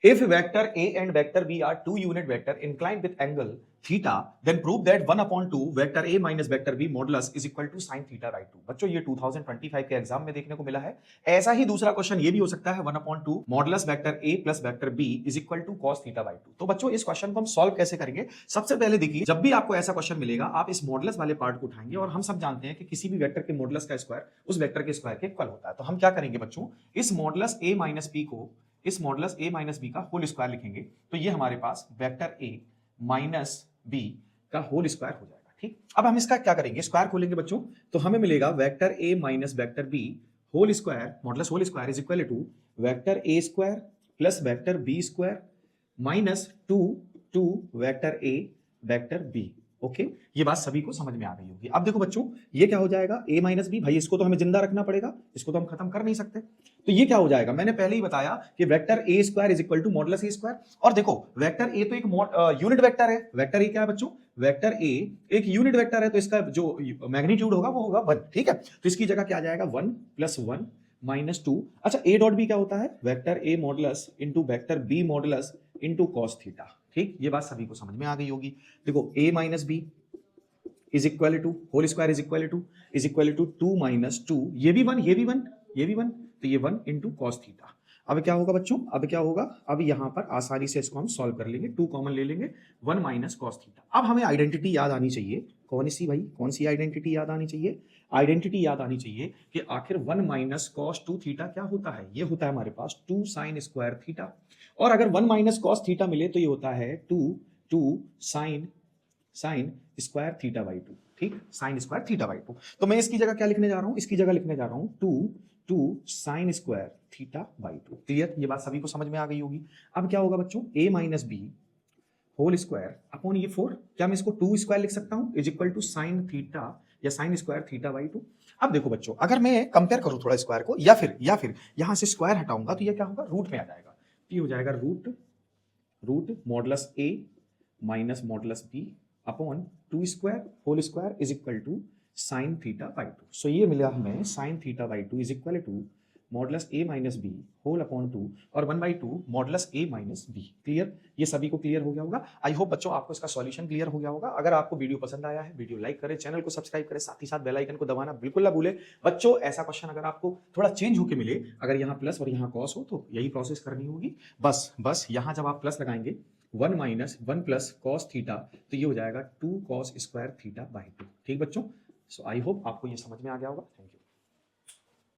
If vector A and vector B are two unit vector inclined with angle theta, then prove that 1/2 vector A minus vector B modulus is equal to sin theta by 2। बच्चों ये 2025 के exam में देखने को मिला है। ऐसा ही दूसरा क्वेश्चन ये भी हो सकता है 1/2 modulus vector A plus vector B is equal to cos theta by 2। तो बच्चों इस क्वेश्चन को हम सॉल्व कैसे करेंगे? सबसे पहले देखिए, जब भी आपको ऐसा क्वेश्चन मिलेगा आप इस मॉडुलस वाले पार्ट को उठाएंगे और हम सब जानते हैं कि किसी भी वेक्टर के मॉडुलस का स्क्वायर उस वेक्टर के स्क्वायर के इक्वल होता है। तो हम क्या करेंगे बच्चों, इस मॉडुलस A माइनस B को इस मॉडुलस A माइनस बी का होल स्क्वायर लिखेंगे, तो ये हमारे पास वेक्टर A माइनस बी का होल स्क्वायर हो जाएगा। ठीक, अब हम इसका क्या करेंगे, स्क्वायर खोलेंगे बच्चों, तो हमें मिलेगा vector A minus vector B whole square modulus whole square is equal to vector A square plus vector B square minus 2 vector A vector B। Okay, ये बात सभी को समझ में आ गई होगी। अब देखो बच्चों, ये क्या हो जाएगा, a माइनस बी, भाई इसको तो हमें जिंदा रखना पड़ेगा, इसको तो हम खत्म कर नहीं सकते। तो ये क्या हो जाएगा, मैंने पहले ही बताया कि vector a square is equal to modulus a square. और देखो वेक्टर a तो एक यूनिट वेक्टर है। वेक्टर a क्या है बच्चों, वेक्टर a एक यूनिट वेक्टर है, तो इसका जो मैग्नीट्यूड होगा वो होगा 1। ठीक है, तो इसकी जगह क्या आ जाएगा, 1 प्लस 1 माइनस 2। अच्छा, a डॉट बी क्या होता है, vector a modulus into vector b modulus into cos theta. ठीक, ये बात सभी को समझ में आ गई होगी। देखो a minus B is equal to whole square is equal to 2 minus 2, ये भी 1 ये भी 1 ये भी 1, तो ये 1 इंटू कॉस थीटा। अब क्या होगा बच्चों, अब क्या होगा, अब यहां पर आसानी से इसको हम सॉल्व कर लेंगे, 2 कॉमन ले लेंगे, 1 माइनस कॉस थीटा। अब हमें आइडेंटिटी याद आनी चाहिए, कौन सी भाई, कौन सी आइडेंटिटी याद आनी चाहिए, आइडेंटिटी याद आनी चाहिए कि आखिर 1 माइनस कॉस 2 थीटा क्या होता है, ये होता है हमारे पास 2 साइन स्क्वायर थीटा। और अगर 1 माइनस कॉस थीटा मिले तो ये होता है 2 साइन स्क्वायर थीटा बाई 2। ठीक, साइन स्क्वायर थीटा बाई 2। तो मैं इसकी जगह क्या लिखने जा रहा हूं, इसकी जगह लिखने जा रहा हूं 2 sign square theta by 2। Clear, ये बात सभी को समझ में आ गई होगी। अब क्या होगा बच्चों, a minus B whole square upon ये 4, क्या मैं इसको 2 स्क्वायर लिख सकता हूं, is equal to sine theta या साइन स्क्वायर थीटा बाई 2। अब देखो बच्चों, अगर मैं कंपेयर करूं थोड़ा स्क्वायर को, या फिर यहां से स्क्वायर हटाऊंगा तो ये क्या होगा, रूट में आ जाएगा। ये हो जाएगा root modulus a minus modulus b upon 2 square whole square is equal to sine theta by 2। So ये मिला हमें sine theta by 2 is equal to modulus a minus B whole upon 2 और 1/2 modulus a minus B. Clear, ये सभी को clear हो गया होगा। आई होप बच्चों आपको इसका सॉल्यूशन क्लियर हो गया होगा। अगर आपको वीडियो पसंद आया है, वीडियो लाइक करें, चैनल को सब्सक्राइब करें, साथ ही साथ बेल आइकन को दबाना बिल्कुल ना भूले। बच्चों ऐसा क्वेश्चन अगर आपको थोड़ा चेंज होके मिले, अगर यहाँ प्लस और यहाँ कॉस हो, तो यही प्रोसेस करनी होगी। बस यहाँ जब आप प्लस लगाएंगे 1 माइनस 1 प्लस कॉस थीटा, तो ये हो जाएगा 2 कॉस स्क्वायर थीटा बाई 2। ठीक बच्चों, सो आई होप आपको ये समझ में आ गया होगा। Thank you.